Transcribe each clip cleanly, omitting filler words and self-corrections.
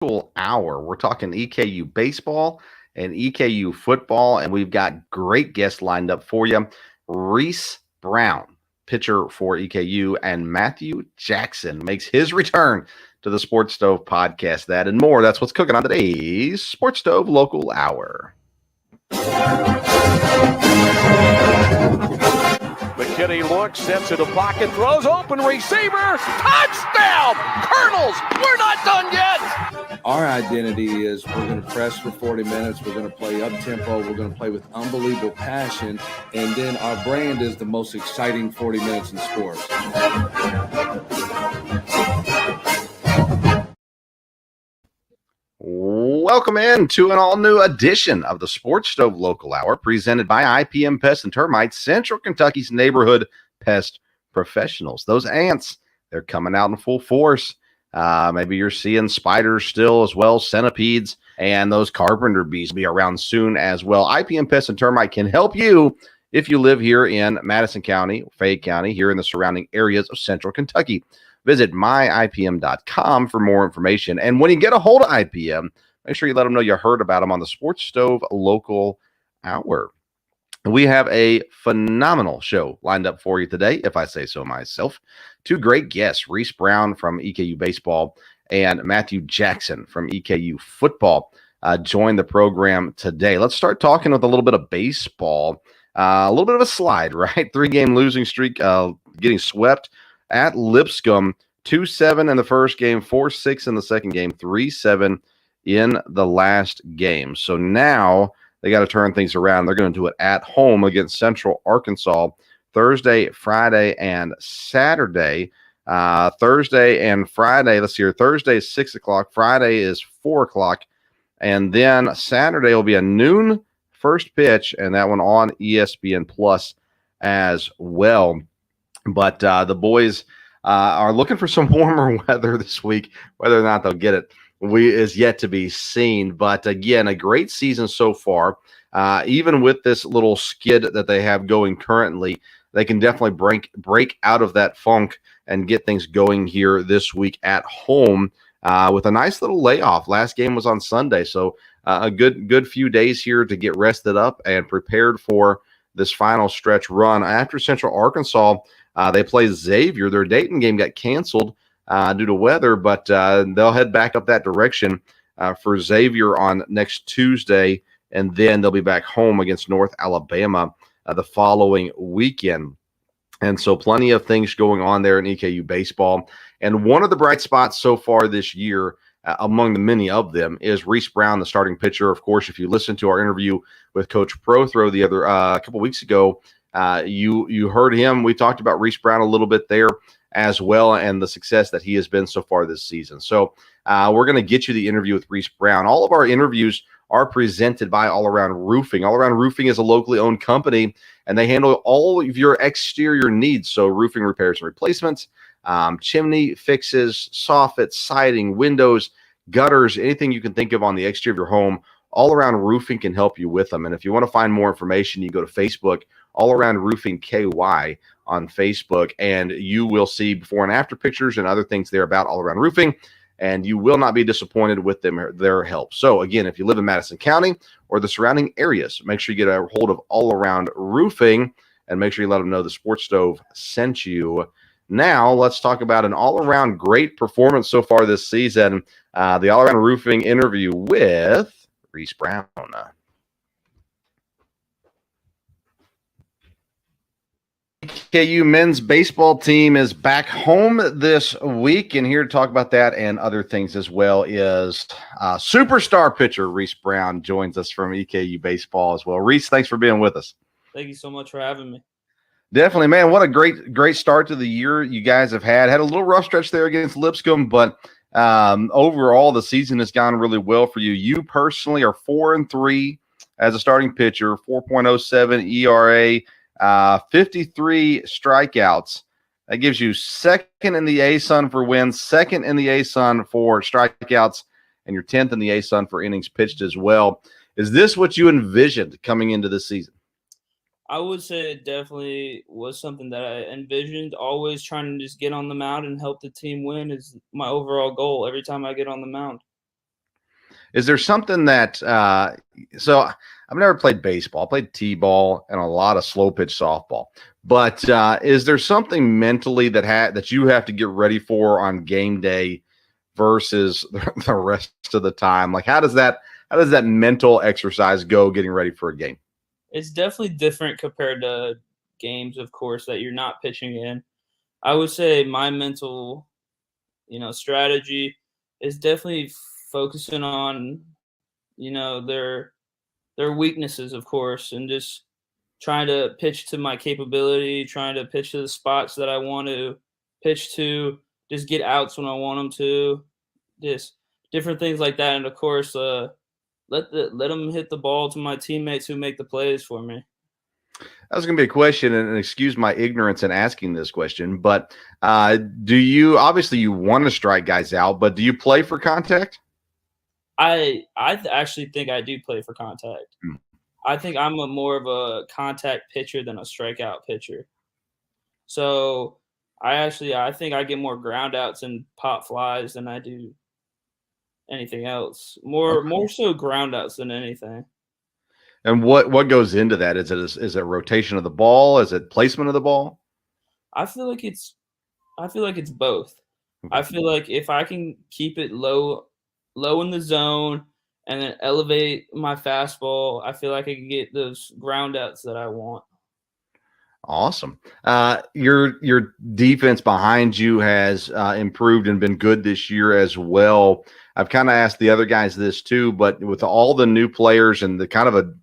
local hour. We're talking EKU baseball and EKU football, and we've got great guests lined up for you. Reese Brown, pitcher for EKU, and Matthew Jackson makes his return to the Sports Stove podcast. That and more. That's what's cooking on today's Sports Stove Local Hour. McKinney looks, steps into pocket, throws open, receiver, touchdown! Colonels, we're not done yet! Our identity is we're going to press for 40 minutes, we're going to play up-tempo, we're going to play with unbelievable passion, and then our brand is the most exciting 40 minutes in sports. Welcome in to an all-new edition of the Sports Stove Local Hour, presented by IPM Pest and Termites, Central Kentucky's neighborhood pest professionals. Those ants, they're coming out in full force. Maybe you're seeing spiders still as well, centipedes, and those carpenter bees will be around soon as well. IPM Pest and Termite can help you if you live here in Madison County, Fayette County, here in the surrounding areas of Central Kentucky. Visit myipm.com for more information. And when you get a hold of IPM, make sure you let them know you heard about them on the Sports Stove Local Hour. We have a phenomenal show lined up for you today, if I say so myself. Two great guests, Reese Brown from EKU Baseball and Matthew Jackson from EKU Football, join the program today. Let's start talking with a little bit of baseball. A little bit of a slide, right? 3-game losing streak, getting swept at Lipscomb, 2-7 in the first game, 4-6 in the second game, 3-7 in the last game. So now they got to turn things around. They're going to do it at home against Central Arkansas Thursday, Friday, and Saturday. Thursday and Friday, let's see here. Thursday is 6 o'clock. Friday is 4 o'clock. And then Saturday will be a noon first pitch, and that one on ESPN Plus as well. But the boys are looking for some warmer weather this week. Whether or not they'll get it is yet to be seen. But again, a great season so far. Even with this little skid that they have going currently, they can definitely break out of that funk and get things going here this week at home with a nice little layoff. Last game was on Sunday, so a good few days here to get rested up and prepared for this final stretch run. After Central Arkansas, they play Xavier. Their Dayton game got canceled due to weather, but they'll head back up that direction for Xavier on next Tuesday, and then they'll be back home against North Alabama the following weekend. And so plenty of things going on there in EKU baseball. And one of the bright spots so far this year, among the many of them, is Reese Brown, the starting pitcher. Of course, if you listen to our interview with Coach Prothro the other a couple weeks ago, you heard him. We talked about Reese Brown a little bit there as well, and the success that he has been so far this season. So we're going to get you the interview with Reese Brown. All of our interviews are presented by All Around Roofing. All Around Roofing is a locally owned company, and they handle all of your exterior needs. So roofing repairs and replacements, chimney fixes, soffits, siding, windows, gutters, anything you can think of on the exterior of your home. All Around Roofing can help you with them. And if you want to find more information, you go to Facebook, All Around Roofing KY on Facebook, and you will see before and after pictures and other things there about All Around Roofing, and you will not be disappointed with their help. So again, if you live in Madison County or the surrounding areas, make sure you get a hold of All Around Roofing and make sure you let them know the Sports Stove sent you. Now let's talk about an all-around great performance so far this season, the All Around Roofing interview with Reese Brown. EKU men's baseball team is back home this week, and here to talk about that and other things as well is superstar pitcher Reese Brown joins us from EKU baseball as well. Reese, thanks for being with us. Thank you so much for having me. Definitely, man. What a great start to the year you guys have had. Had a little rough stretch there against Lipscomb, but overall the season has gone really well for you. You personally are 4-3 as a starting pitcher, 4.07 ERA. 53 strikeouts. That gives you second in the ASUN for wins, second in the ASUN for strikeouts, and you're 10th in the ASUN for innings pitched as well. Is this what you envisioned coming into this season? I would say it definitely was something that I envisioned. Always trying to just get on the mound and help the team win is my overall goal every time I get on the mound. Is there something that so I've never played baseball. I played t-ball and a lot of slow pitch softball. But is there something mentally that you have to get ready for on game day versus the rest of the time? Like how does that mental exercise go getting ready for a game? It's definitely different compared to games, of course, that you're not pitching in. I would say my mental, strategy is definitely focusing on, their weaknesses, of course, and just trying to pitch to my capability, trying to pitch to the spots that I want to pitch to, just get outs when I want them to, just different things like that. And of course, let them hit the ball to my teammates who make the plays for me. That was going to be a question, and excuse my ignorance in asking this question, but do you obviously you want to strike guys out, but do you play for contact? Actually think I do play for contact. Hmm. I think I'm more of a contact pitcher than a strikeout pitcher. So I think I get more ground outs and pop flies than I do anything else. More so ground outs than anything. And what goes into that? Is it rotation of the ball? Is it placement of the ball? I feel like it's both. I Okay. feel like if I can keep it low in the zone and then elevate my fastball, I feel like I can get those ground outs that I want. Awesome. Your defense behind you has improved and been good this year as well. I've kind of asked the other guys this too, but with all the new players and the kind of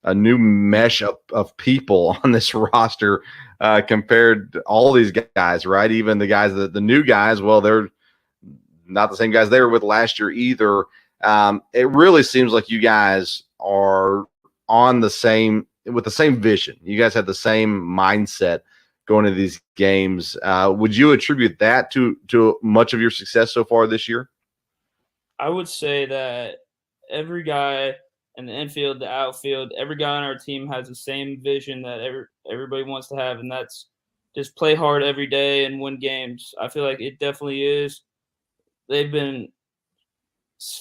a new mesh of people on this roster compared to all these guys, right? Even the guys, the new guys, well, they're not the same guys they were with last year either. It really seems like you guys are on the same with the same vision. You guys have the same mindset going into these games. Would you attribute that to much of your success so far this year? I would say that every guy in the infield, the outfield, every guy on our team has the same vision that everybody wants to have, and that's just play hard every day and win games. I feel like it definitely is. They've been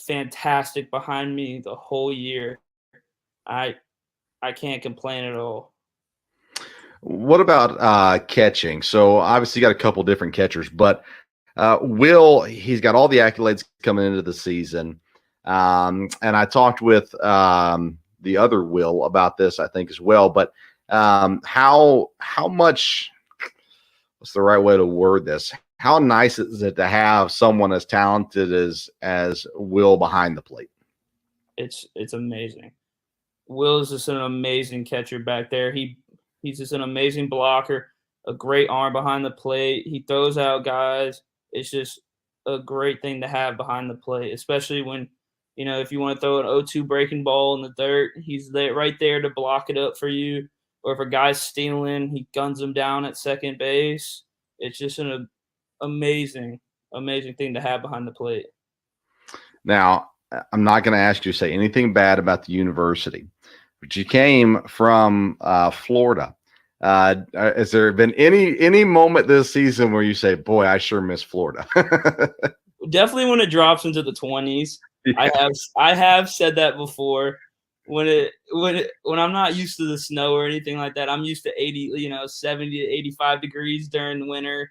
fantastic behind me the whole year. I I can't complain at all. What about catching? So obviously you got a couple different catchers, but Will, he's got all the accolades coming into the season. And I talked with the other Will about this, I think, as well. But how much? What's the right way to word this? How nice is it to have someone as talented as Will behind the plate? It's amazing. Will is just an amazing catcher back there. He's just an amazing blocker, a great arm behind the plate. He throws out guys. It's just a great thing to have behind the plate, especially when, if you want to throw an 0-2 breaking ball in the dirt, he's there right there to block it up for you. Or if a guy's stealing, he guns him down at second base. It's just an amazing, amazing thing to have behind the plate. Now, I'm not going to ask you to say anything bad about the university, but you came from Florida. Has there been any moment this season where you say, "Boy, I sure miss Florida"? Definitely when it drops into the 20s. Yeah. I have said that before. When I'm not used to the snow or anything like that, I'm used to 80, 70 to 85 degrees during the winter.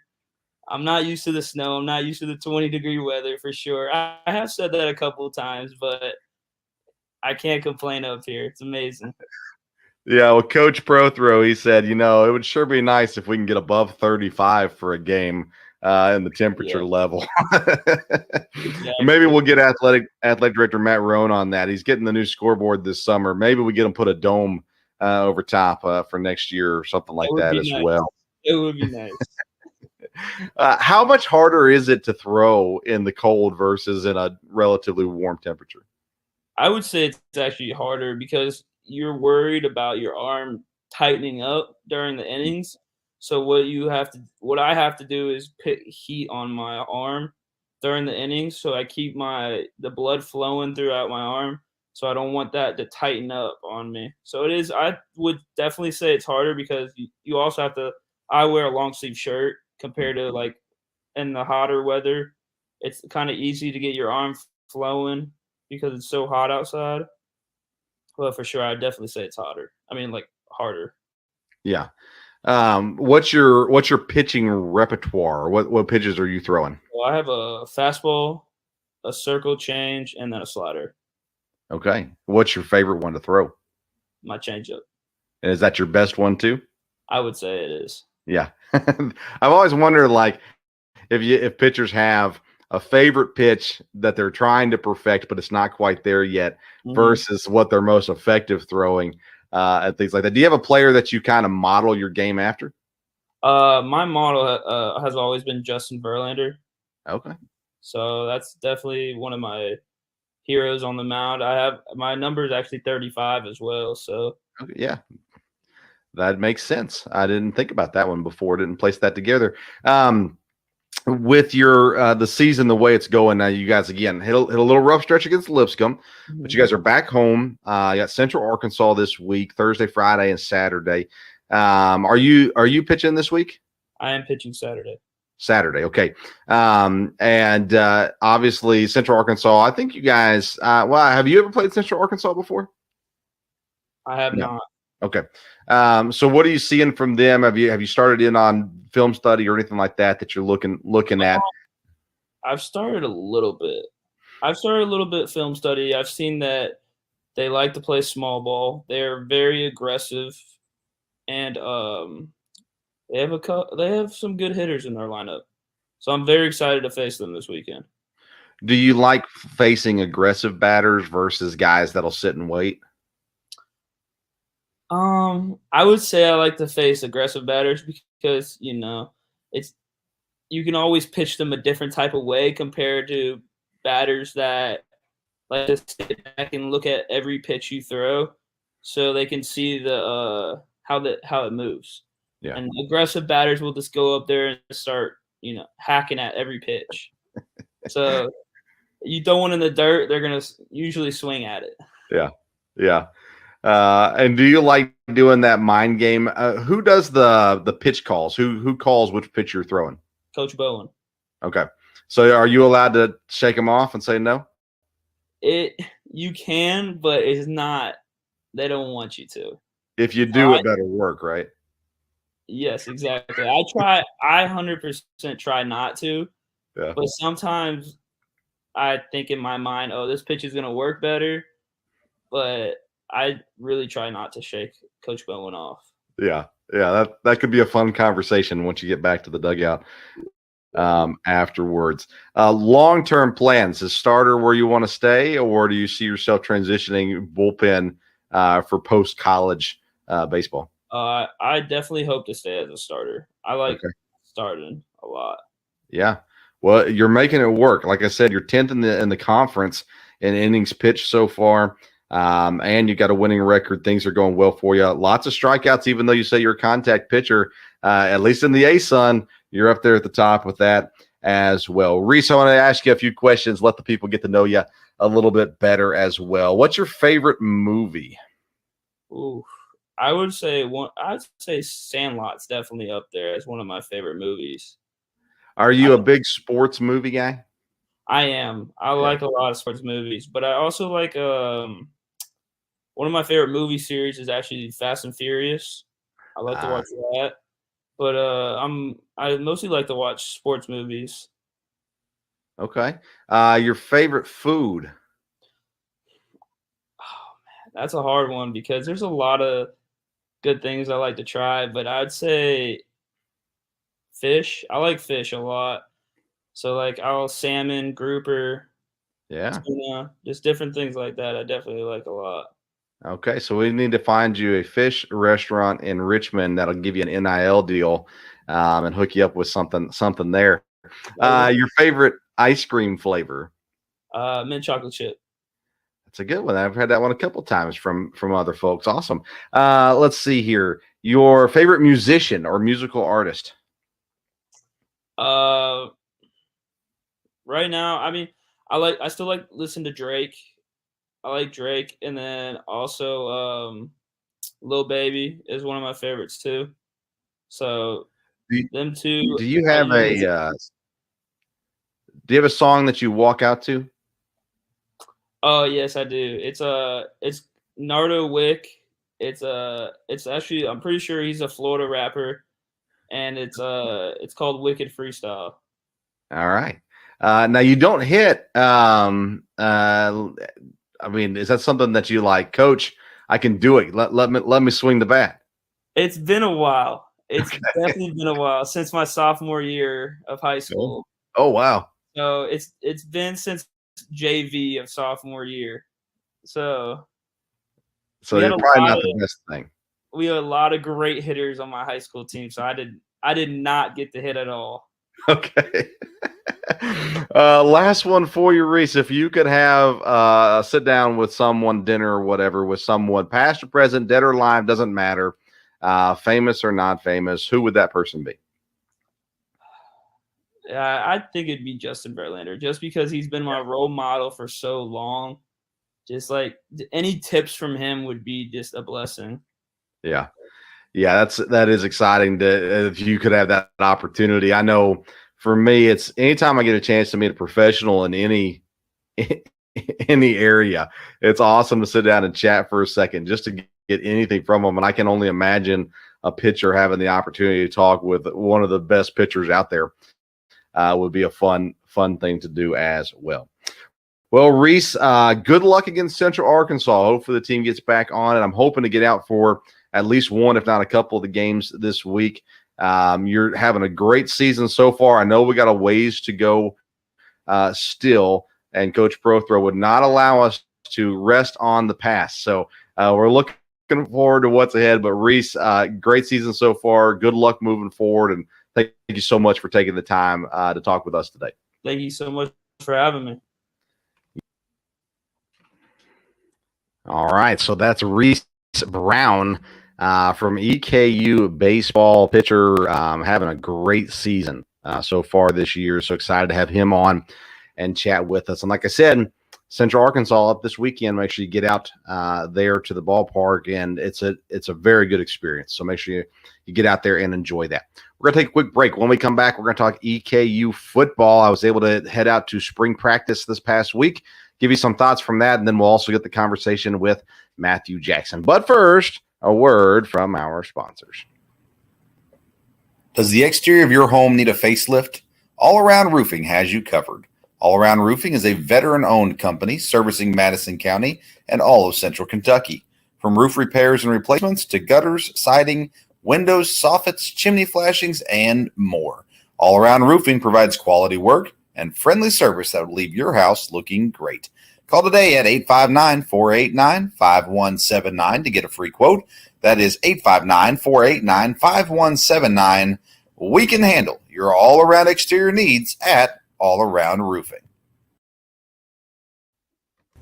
I'm not used to the snow. I'm not used to the 20-degree weather for sure. I have said that a couple of times, but I can't complain up here. It's amazing. Yeah, well, Coach Prothrow, he said, it would sure be nice if we can get above 35 for a game in the temperature Yeah, level. Maybe exactly. we'll get athletic director Matt Roan on that. He's getting the new scoreboard this summer. Maybe we get him put a dome over top for next year or something like That would that be as nice. well. It would be nice. How much harder is it to throw in the cold versus in a relatively warm temperature? I would say it's actually harder because you're worried about your arm tightening up during the innings. So what I have to do is put heat on my arm during the innings, so I keep the blood flowing throughout my arm. So I don't want that to tighten up on me. So it is. I would definitely say it's harder because you also have to. I wear a long sleeve shirt compared to like in the hotter weather. It's kind of easy to get your arm flowing because it's so hot outside. But for sure, I'd definitely say it's hotter. I mean, like harder. Yeah. What's your pitching repertoire? What pitches are you throwing? Well, I have a fastball, a circle change, and then a slider. Okay. What's your favorite one to throw? My changeup. And is that your best one too? I would say it is. Yeah. I've always wondered, like, if pitchers have a favorite pitch that they're trying to perfect, but it's not quite there yet, versus what they're most effective throwing, and things like that. Do you have a player that you kind of model your game after? My model has always been Justin Verlander. Okay. So that's definitely one of my heroes on the mound. I have my number is actually 35 as well. So Okay, yeah, that makes sense. I didn't think about that one before. Didn't place that together. With your the season the way it's going now, you guys again hit a little rough stretch against Lipscomb, but you guys are back home. You got Central Arkansas this week, Thursday, Friday, and Saturday. Are you pitching this week? I am pitching Saturday. Saturday, okay. And obviously Central Arkansas. I think you guys. Well, have you ever played Central Arkansas before? I have not. Okay. So what are you seeing from them? Have you started in on film study or anything like that you're looking at? I've started a little bit. Film study. I've seen that they like to play small ball. They're very aggressive, and they have some good hitters in their lineup. So I'm very excited to face them this weekend. Do you like facing aggressive batters versus guys that'll sit and wait? I would say I like to face aggressive batters because, you can always pitch them a different type of way compared to batters that like to sit back and look at every pitch you throw so they can see the how it moves. Yeah. And aggressive batters will just go up there and start, hacking at every pitch. So you throw one in the dirt, they're going to usually swing at it. Yeah. Yeah. And do you like doing that mind game? Who does the pitch calls? Who calls which pitch you're throwing? Coach Bowen. Okay. So are you allowed to shake them off and say no? You can, but it's not. They don't want you to. If you do, it better work, right? Yes, exactly. I 100% try not to. Yeah. But sometimes I think in my mind, oh, this pitch is going to work better. But I really try not to shake Coach Bowen off. Yeah. Yeah. That could be a fun conversation once you get back to the dugout afterwards. Long-term plans, is starter where you want to stay, or do you see yourself transitioning bullpen for post-college baseball? I definitely hope to stay as a starter. I like starting a lot. Yeah. Well, you're making it work. Like I said, you're 10th in the conference in innings pitched so far. And you got a winning record. Things are going well for you. Lots of strikeouts, even though you say you're a contact pitcher. At least in the A-Sun, you're up there at the top with that as well. Reese, I want to ask you a few questions. Let the people get to know you a little bit better as well. What's your favorite movie? Ooh, I'd say Sandlot's definitely up there as one of my favorite movies. Are you a big sports movie guy? I am. I like a lot of sports movies, but I also like one of my favorite movie series is actually Fast and Furious. I like to watch that. But I mostly like to watch sports movies. Okay. Your favorite food? Oh man, that's a hard one because there's a lot of good things I like to try, but I'd say fish. I like fish a lot. So like salmon, grouper, tuna, just different things like that. I definitely like a lot. Okay, so we need to find you a fish restaurant in Richmond that'll give you an NIL deal and hook you up with something there. Your favorite ice cream flavor? Mint chocolate chip. That's a good one. I've had that one a couple times from other folks. Awesome. Let's see here. Your favorite musician or musical artist? Right now, I mean, I still like listen to Drake. I like Drake, and then also Lil Baby is one of my favorites too. So them two. Do you have a song that you walk out to? Oh yes, I do. It's Nardo Wick. It's actually, I'm pretty sure he's a Florida rapper, and it's called Wicked Freestyle. All right. Now you don't hit. I mean, is that something that you like, Coach? I can do it. Let me swing the bat. It's been a while. It's definitely been a while since my sophomore year of high school. Oh wow. So it's been since JV of sophomore year. So So we had you're a probably lot not of the best thing. we had a lot of great hitters on my high school team. So I did not get the hit at all. Okay. Last one for you, Reese. If you could have sit down with someone, dinner or whatever, with someone, past or present, dead or alive, doesn't matter, famous or not famous, who would that person be? I think it'd be Justin Verlander, just because he's been my role model for so long. Just like any tips from him would be just a blessing. Yeah. Yeah, that is exciting if you could have that opportunity. I know for me, it's anytime I get a chance to meet a professional in any area, it's awesome to sit down and chat for a second just to get anything from them. And I can only imagine a pitcher having the opportunity to talk with one of the best pitchers out there would be a fun thing to do as well. Well, Reese, good luck against Central Arkansas. Hopefully the team gets back on, and I'm hoping to get out for at least one, if not a couple of the games this week. You're having a great season so far. I know we got a ways to go still, and Coach Prothro would not allow us to rest on the past. So we're looking forward to what's ahead. But Reese, great season so far. Good luck moving forward, and thank you so much for taking the time to talk with us today. Thank you so much for having me. All right, so that's Reese Brown from EKU baseball pitcher, having a great season so far this year. So excited to have him on and chat with us. And like I said, Central Arkansas up this weekend. Make sure you get out there to the ballpark, and it's a very good experience. So make sure you get out there and enjoy that. We're going to take a quick break. When we come back, we're going to talk EKU football. I was able to head out to spring practice this past week, give you some thoughts from that, and then we'll also get the conversation with Matthew Jackson. But first, a word from our sponsors. Does the exterior of your home need a facelift? All Around Roofing has you covered. All Around Roofing is a veteran-owned company servicing Madison County and all of Central Kentucky. From roof repairs and replacements to gutters, siding, windows, soffits, chimney flashings, and more. All Around Roofing provides quality work and friendly service that will leave your house looking great. Call today at 859-489-5179 to get a free quote. That is 859-489-5179. We can handle your all-around exterior needs at All Around Roofing.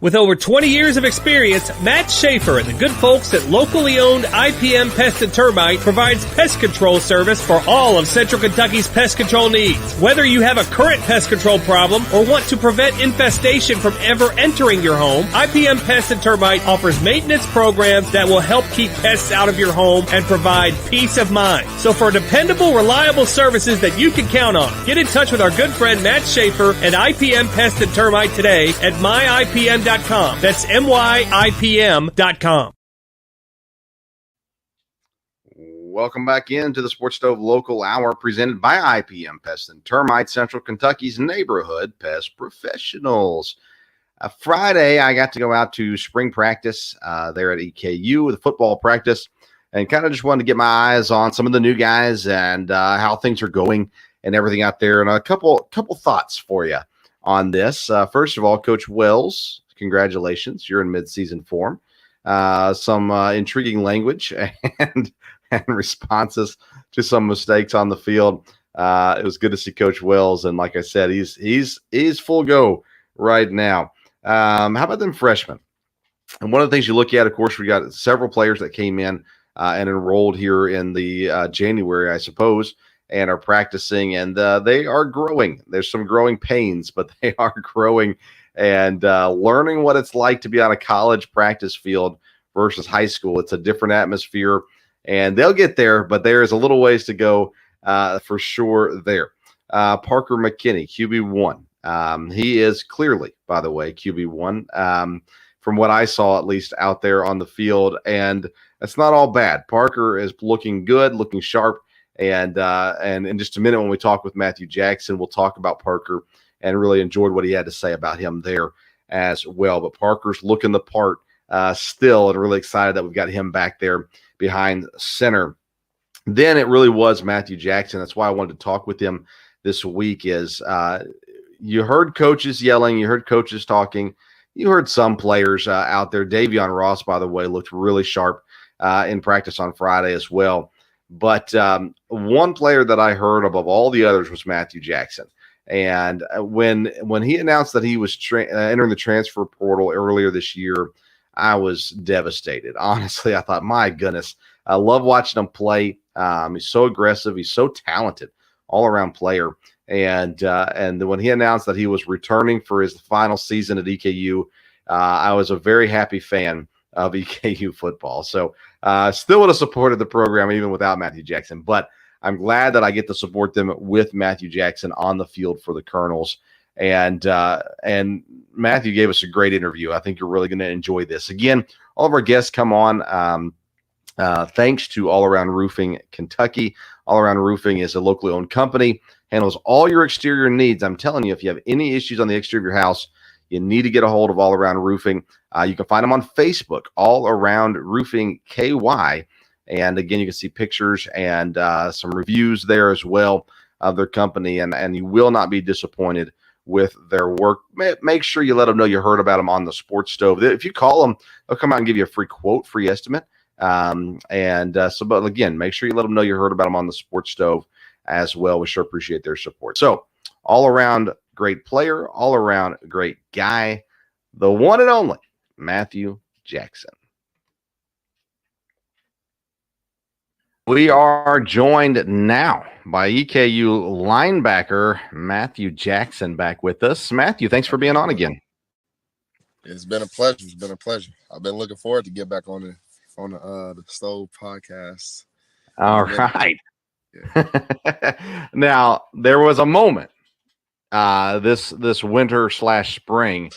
With over 20 years of experience, Matt Schaefer and the good folks at locally owned IPM Pest and Termite provides pest control service for all of Central Kentucky's pest control needs. Whether you have a current pest control problem or want to prevent infestation from ever entering your home, IPM Pest and Termite offers maintenance programs that will help keep pests out of your home and provide peace of mind. So for dependable, reliable services that you can count on, get in touch with our good friend Matt Schaefer at IPM Pest and Termite today at myipm.com. That's myipm.com. Welcome back into the Sports Stove Local Hour presented by IPM Pest and Termite, Central Kentucky's neighborhood pest professionals. Friday, I got to go out to spring practice there at EKU with football practice, and kind of just wanted to get my eyes on some of the new guys and how things are going and everything out there. And a couple thoughts for you on this. First of all, Coach Wells, congratulations. You're in midseason form. Some intriguing language and responses to some mistakes on the field. It was good to see Coach Wells. And like I said, he's full go right now. How about them freshmen? And one of the things you look at, of course, we got several players that came in and enrolled here in the January, I suppose, and are practicing, and they are growing. There's some growing pains, but they are growing and learning what it's like to be on a college practice field versus high school. It's a different atmosphere, and they'll get there, but there is a little ways to go for sure there. Parker McKinney, QB1, He is clearly, by the way, QB1 from what I saw, at least out there on the field. And that's not all bad. Parker is looking good, looking sharp. And in just a minute, when we talk with Matthew Jackson, we'll talk about Parker and really enjoyed what he had to say about him there as well. But Parker's looking the part still, and really excited that we've got him back there behind center. Then it really was Matthew Jackson. That's why I wanted to talk with him this week is you heard coaches yelling, you heard coaches talking, you heard some players out there. Davion Ross, by the way, looked really sharp in practice on Friday as well. But one player that I heard above all the others was Matthew Jackson. And when he announced that he was entering the transfer portal earlier this year, I was devastated. Honestly, I thought, my goodness, I love watching him play. He's so aggressive. He's so talented, all-around player. And when he announced that he was returning for his final season at EKU, I was a very happy fan of EKU football. So still would have supported the program even without Matthew Jackson. But I'm glad that I get to support them with Matthew Jackson on the field for the Colonels. And Matthew gave us a great interview. I think you're really going to enjoy this. Again, all of our guests come on thanks to All Around Roofing Kentucky. All Around Roofing is a locally owned company, handles all your exterior needs. I'm telling you, if you have any issues on the exterior of your house, you need to get a hold of All Around Roofing. You can find them on Facebook, All Around Roofing KY. And again, you can see pictures and some reviews there as well of their company. And you will not be disappointed with their work. Make sure you let them know you heard about them on the Sports Stove. If you call them, they'll come out and give you a free quote, free estimate. But again, make sure you let them know you heard about them on the Sports Stove as well. We sure appreciate their support. So all around great player, all around great guy, the one and only Matthew Jackson. We are joined now by EKU linebacker Matthew Jackson back with us. Matthew, thanks for being on again. It's been a pleasure. It's been a pleasure. I've been looking forward to get back on the Stove podcast. All right. Yeah. Now, there was a moment this winter/spring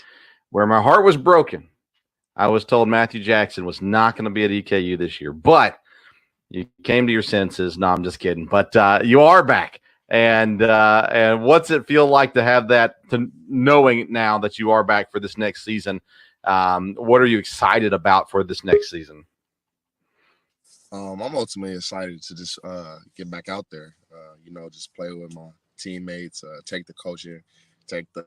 where my heart was broken. I was told Matthew Jackson was not going to be at EKU this year, but you came to your senses. No, I'm just kidding. But you are back. And what's it feel like to have that, to knowing now that you are back for this next season? What are you excited about for this next season? I'm ultimately excited to just get back out there, just play with my teammates, take the coaching, take the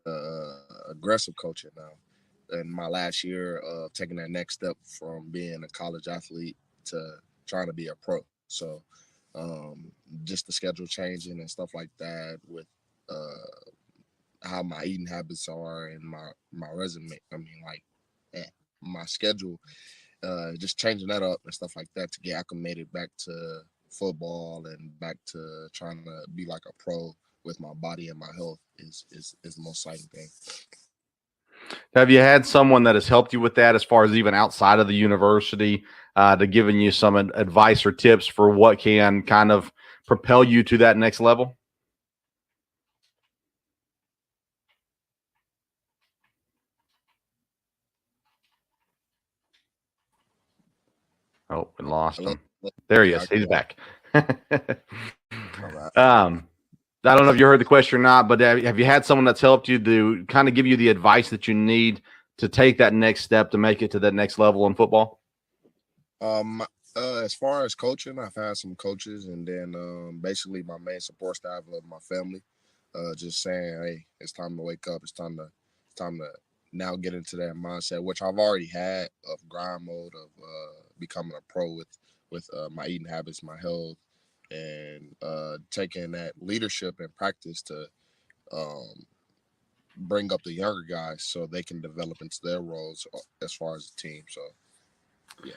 aggressive coaching now. In my last year of taking that next step from being a college athlete to trying to be a pro. So just the schedule changing and stuff like that with how my eating habits are and my resume. I mean, my schedule, just changing that up and stuff like that to get acclimated back to football and back to trying to be like a pro with my body and my health is the most exciting thing. Have you had someone that has helped you with that as far as even outside of the university to giving you some advice or tips for what can kind of propel you to that next level? Oh, we lost him. There he is. He's back. I don't know if you heard the question or not, but have you had someone that's helped you to kind of give you the advice that you need to take that next step to make it to that next level in football? As far as coaching, I've had some coaches, and then basically my main support staff of my family, just saying, hey, it's time to wake up. It's time to now get into that mindset, which I've already had of grind mode of becoming a pro with my eating habits, my health, and taking that leadership and practice to bring up the younger guys so they can develop into their roles as far as the team. So, yeah.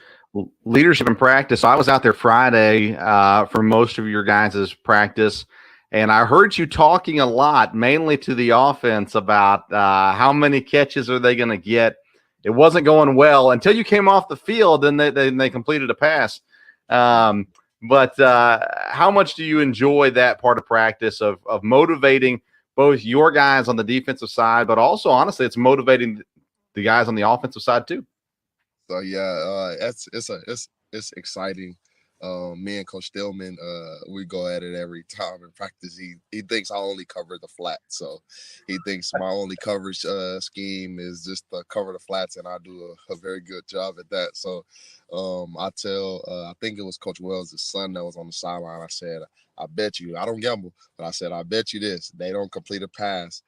Leadership and practice. I was out there Friday for most of your guys' practice, and I heard you talking a lot, mainly to the offense, about how many catches are they going to get. It wasn't going well until you came off the field, and they completed a pass. But how much do you enjoy that part of practice of motivating both your guys on the defensive side, but also honestly, it's motivating the guys on the offensive side too. So yeah, it's exciting. Me and Coach Stillman, we go at it every time in practice. He thinks I only cover the flats, so he thinks my only coverage scheme is just to cover the flats, and I do a very good job at that. So I think it was Coach Wells' son that was on the sideline. I said, I bet you, I don't gamble, but I said, I bet you this, they don't complete a pass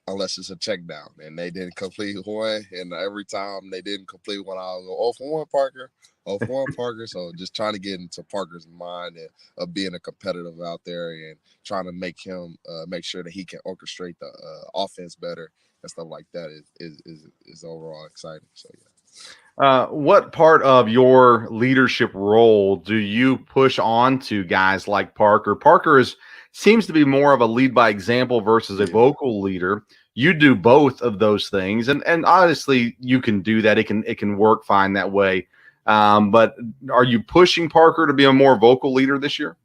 unless it's a check down, and they didn't complete one. And every time they didn't complete one, I'll go, oh, for one, Parker. Oh, for one, Parker. So just trying to get into Parker's mind and of being a competitive out there and trying to make him make sure that he can orchestrate the offense better and stuff like that is overall exciting. So yeah. What part of your leadership role do you push on to guys like Parker? Parker seems to be more of a lead by example versus a vocal leader. You do both of those things, and honestly, you can do that. It can work fine that way. But are you pushing Parker to be a more vocal leader this year?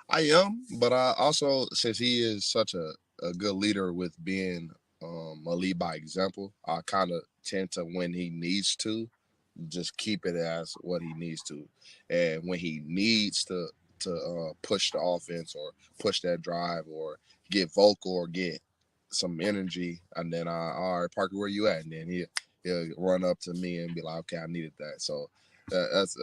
I am, but I also, since he is such a good leader with being a lead by example, I kind of tend to, when he needs to, just keep it as what he needs to. And when he needs to push the offense or push that drive or get vocal or get some energy, and then all right, Parker, where you at? And then he'll run up to me and be like, okay, I needed that. So that's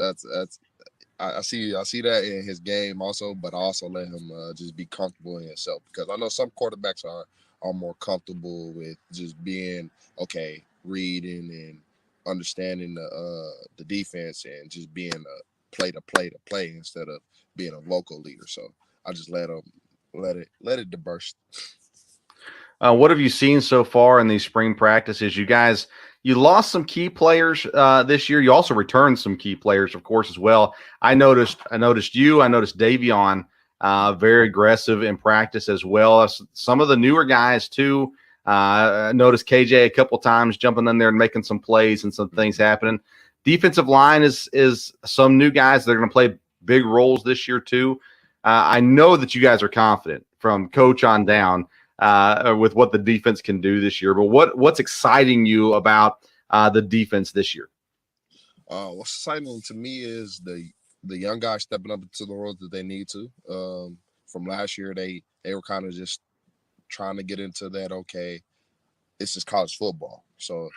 I see that in his game also, but I also let him just be comfortable in himself, because I know some quarterbacks are more comfortable with just being okay, reading and understanding the defense and just being a play to play instead of being a vocal leader. So I just let it burst. What have you seen so far in these spring practices? You lost some key players this year. You also returned some key players, of course, as well. I noticed Davion very aggressive in practice as well. Some of the newer guys too. I noticed KJ a couple times jumping in there and making some plays and some things happening. Defensive line is some new guys that are going to play big roles this year too. I know that you guys are confident from coach on down with what the defense can do this year. But what's exciting you about the defense this year? What's exciting to me is the young guys stepping up into the roles that they need to. From last year, they were kind of just trying to get into that, okay, it's just college football. So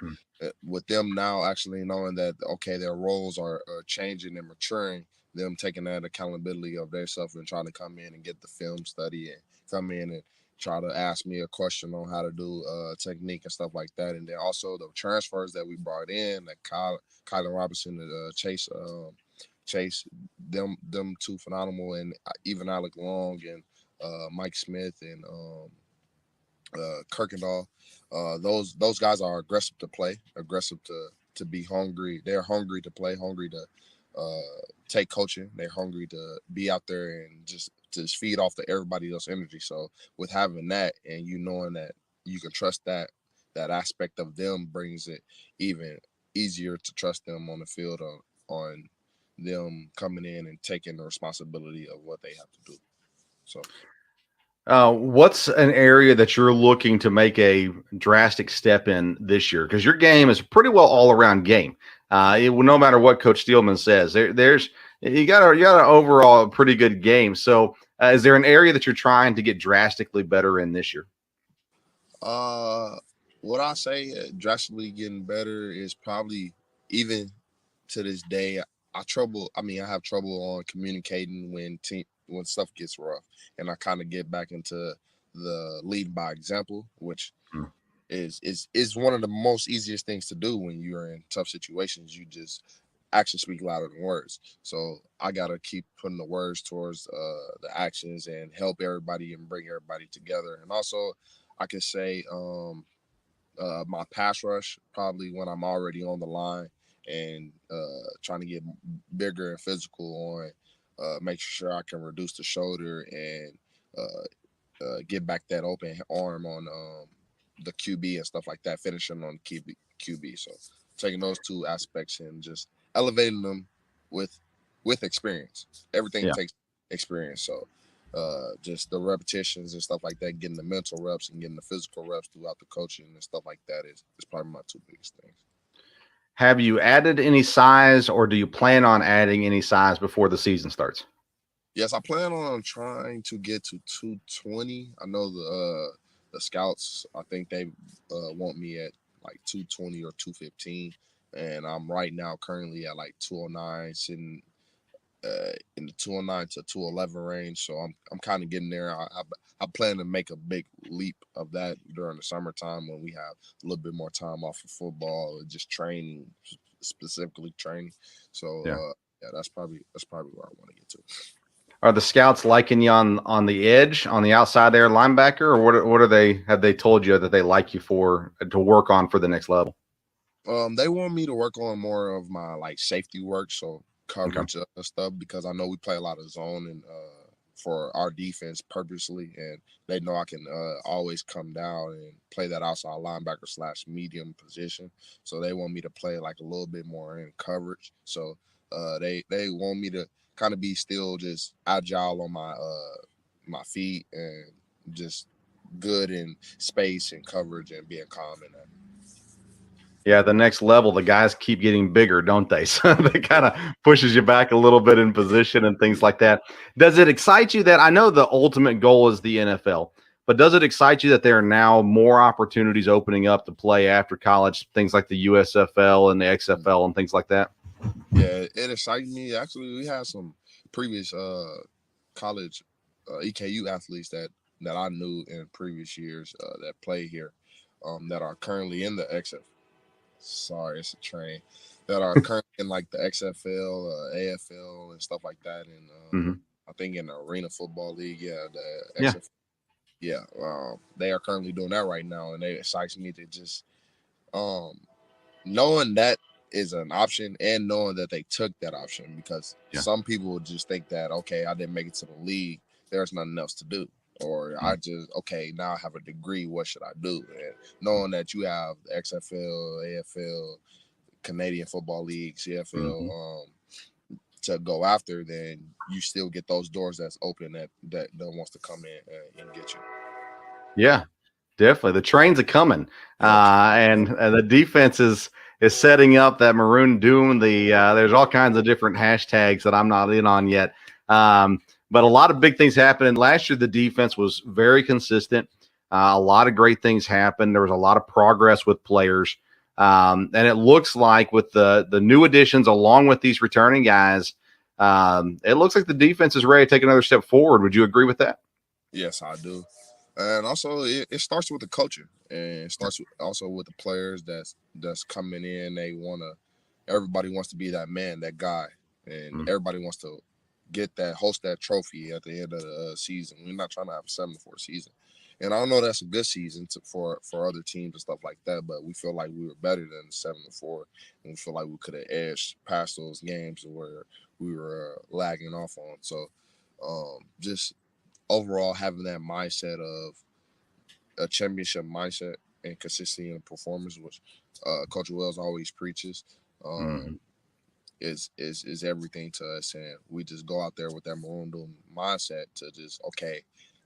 with them now actually knowing that, okay, their roles are changing and maturing, them taking that accountability of their self and trying to come in and get the film study and come in and try to ask me a question on how to do technique and stuff like that. And then also the transfers that we brought in, like Kylan Robinson and Chase, them two phenomenal, and even Alec Long and Mike Smith and Kirkendall. Those guys are aggressive to play, aggressive to be hungry. They're hungry to play, hungry to take coaching. They're hungry to be out there and just feed off to everybody else's energy. So with having that and you knowing that you can trust that aspect of them brings it even easier to trust them on the field on them coming in and taking the responsibility of what they have to do. So what's an area that you're looking to make a drastic step in this year? Because your game is pretty well all around game. No matter what Coach Steelman says, you got an overall pretty good game. So is there an area that you're trying to get drastically better in this year? What I say drastically getting better is probably, even to this day, I have trouble on communicating when stuff gets rough, and I kind of get back into the lead by example, which is one of the most easiest things to do when you're in tough situations. You just actions speak louder than words. So I gotta keep putting the words towards the actions and help everybody and bring everybody together. And also, I can say my pass rush, probably when I'm already on the line and trying to get bigger and physical on, make sure I can reduce the shoulder and get back that open arm on the QB and stuff like that, finishing on QB. So taking those two aspects and just elevating them with experience. Everything takes experience. So just the repetitions and stuff like that, getting the mental reps and getting the physical reps throughout the coaching and stuff like that is probably my two biggest things. Have you added any size, or do you plan on adding any size before the season starts? Yes, I plan on trying to get to 220. I know the scouts, I think they want me at like 220 or 215, and I'm right now currently at like 209, sitting in the 209 to 211 range. So I'm kind of getting there. I plan to make a big leap of that during the summertime when we have a little bit more time off of football and just training, specifically training. So yeah, that's probably where I want to get to. Are the scouts liking you on the edge, on the outside there, linebacker, or what are they? Have they told you that they like you for to work on for the next level? They want me to work on more of my like safety work, so coverage stuff, because I know we play a lot of zone and for our defense purposely, and they know I can always come down and play that outside linebacker / medium position. So they want me to play like a little bit more in coverage. So they want me to kind of be still just agile on my feet and just good in space and coverage and being calm in that. Yeah, the next level, the guys keep getting bigger, don't they? So that kind of pushes you back a little bit in position and things like that. Does it excite you that I know the ultimate goal is the NFL, but does it excite you that there are now more opportunities opening up to play after college, things like the USFL and the XFL and things like that? Yeah, it excites me. Actually, we had some previous college EKU athletes that I knew in previous years that play here that are currently in the XFL. Sorry, it's a train. That are currently in like the XFL, AFL, and stuff like that. And I think in the Arena Football League, the XFL, they are currently doing that right now, and it excites me to just knowing that is an option and knowing that they took that option, because some people would just think that, okay, I didn't make it to the league, there's nothing else to do. Or I just, now I have a degree, what should I do? And knowing that you have the XFL, AFL, Canadian Football League, CFL to go after, then you still get those doors that's open that wants to come in and get you. Yeah, definitely. The trains are coming. And the defense is setting up that Maroon Doom. There's all kinds of different hashtags that I'm not in on yet. But a lot of big things happened. Last year, the defense was very consistent. A lot of great things happened. There was a lot of progress with players. And it looks like with the new additions, along with these returning guys, it looks like the defense is ready to take another step forward. Would you agree with that? Yes, I do. And also, it starts with the culture, and it starts also with the players that's coming in. Everybody wants to be that man, that guy, and everybody wants to host that trophy at the end of the season. We're not trying to have a 7-4 season, and I know that's a good season for other teams and stuff like that. But we feel like we were better than 7-4, and we feel like we could have edged past those games where we were lagging off on. So, just overall having that mindset of a championship mindset and consistency in performance, which Coach Wells always preaches, is everything to us. And we just go out there with that Maroon Doom mindset to just,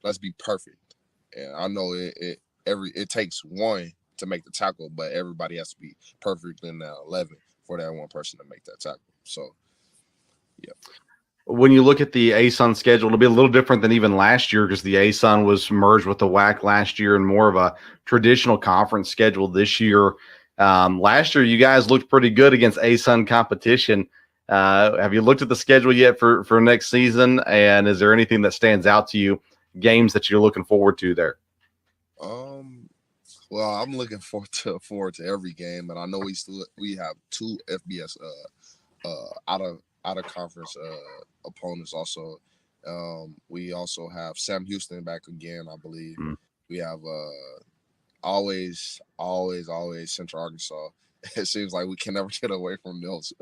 let's be perfect. And I know it takes one to make the tackle, but everybody has to be perfect in the 11 for that one person to make that tackle. So, yeah. When you look at the ASUN schedule, it'll be a little different than even last year because the ASUN was merged with the WAC last year and more of a traditional conference schedule this year. Last year, you guys looked pretty good against ASUN competition. Have you looked at the schedule yet for next season? And is there anything that stands out to you, games that you're looking forward to there? Well, I'm looking forward to every game, and I know we have two FBS out of conference opponents also. We also have Sam Houston back again, I believe. We have always Central Arkansas. It seems like we can never get away from those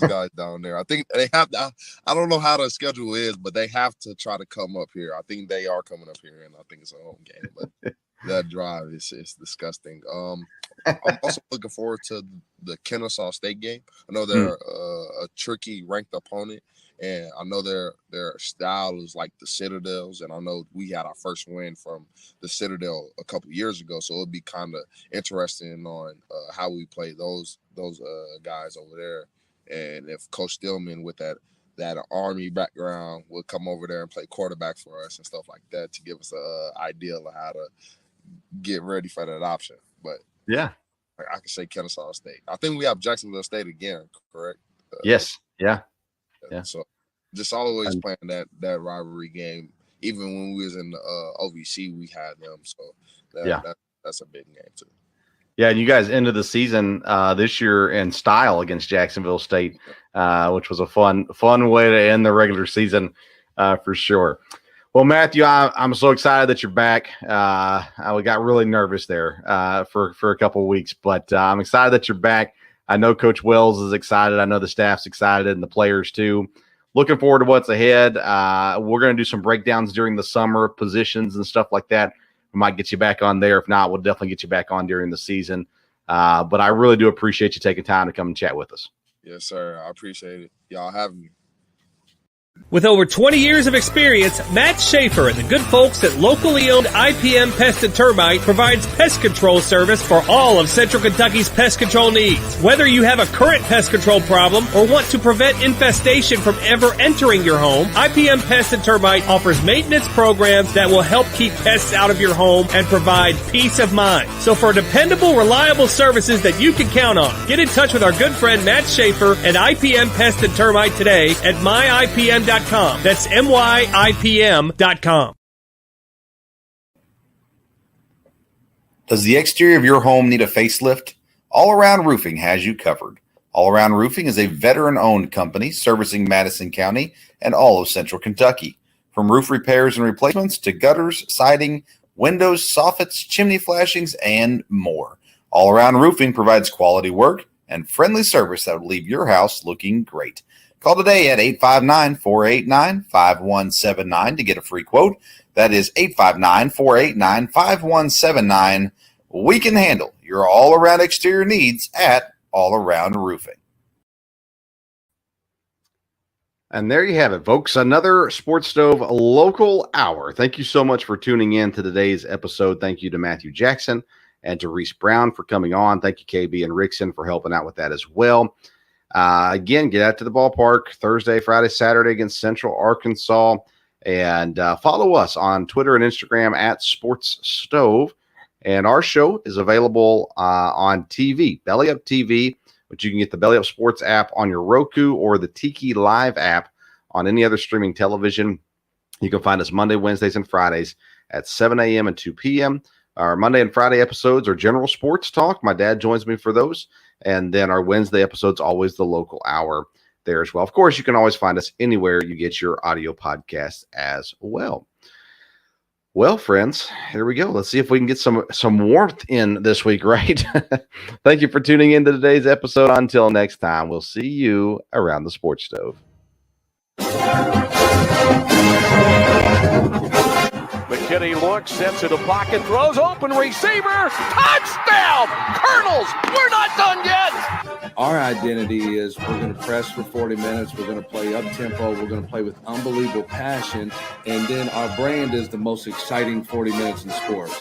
guys down there. I think they have to, I don't know how the schedule is, but they have to try to come up here. I think they are coming up here, and I think it's a home game, but that drive is disgusting. I'm also looking forward to the Kennesaw State game. I know they're a tricky ranked opponent, and I know their style is like the Citadels, and I know we had our first win from the Citadel a couple years ago, so it'll be kind of interesting on how we play those guys over there, and if Coach Stillman with that Army background would come over there and play quarterback for us and stuff like that to give us a idea of how to get ready for that option. But yeah, I can say Kennesaw State. I think we have Jacksonville State again, correct? Yes. Yeah. So just always playing that rivalry game. Even when we was in the OVC, we had them. So that's a big game too. Yeah, and you guys ended the season this year in style against Jacksonville State, which was a fun way to end the regular season for sure. Well, Matthew, I'm so excited that you're back. I got really nervous there for a couple of weeks, but I'm excited that you're back. I know Coach Wells is excited. I know the staff's excited and the players too. Looking forward to what's ahead. We're going to do some breakdowns during the summer, positions and stuff like that. We might get you back on there. If not, we'll definitely get you back on during the season. But I really do appreciate you taking time to come and chat with us. Yes, sir. I appreciate it. Y'all having me. With over 20 years of experience, Matt Schaefer and the good folks at locally owned IPM Pest and Termite provides pest control service for all of Central Kentucky's pest control needs. Whether you have a current pest control problem or want to prevent infestation from ever entering your home, IPM Pest and Termite offers maintenance programs that will help keep pests out of your home and provide peace of mind. So for dependable, reliable services that you can count on, get in touch with our good friend Matt Schaefer at IPM Pest and Termite today at myipm.com. That's myipm.com. Does the exterior of your home need a facelift? All Around Roofing has you covered. All Around Roofing is a veteran-owned company servicing Madison County and all of Central Kentucky. From roof repairs and replacements to gutters, siding, windows, soffits, chimney flashings, and more. All Around Roofing provides quality work and friendly service that will leave your house looking great. Call today at 859-489-5179 to get a free quote. That is 859-489-5179. We can handle your all-around exterior needs at All Around Roofing. And there you have it, folks. Another Sports Stove Local Hour. Thank you so much for tuning in to today's episode. Thank you to Matthew Jackson and to Reese Brown for coming on. Thank you, KB and Rickson, for helping out with that as well. Again, get out to the ballpark Thursday, Friday, Saturday against Central Arkansas. And follow us on Twitter and Instagram at Sports Stove. And our show is available on TV, Belly Up TV, but you can get the Belly Up Sports app on your Roku or the Tiki Live app on any other streaming television. You can find us Monday, Wednesdays, and Fridays at 7 a.m. and 2 p.m. Our Monday and Friday episodes are general sports talk. My dad joins me for those. And then our Wednesday episode's always the local hour there as well. Of course, you can always find us anywhere you get your audio podcasts as well. Well, friends, here we go. Let's see if we can get some warmth in this week, right? Thank you for tuning in to today's episode. Until next time, we'll see you around the Sports Stove. McKinney looks, steps to the pocket, throws open, receiver, touchdown! Colonels, we're not done yet! Our identity is we're going to press for 40 minutes. We're going to play up-tempo. We're going to play with unbelievable passion. And then our brand is the most exciting 40 minutes in sports.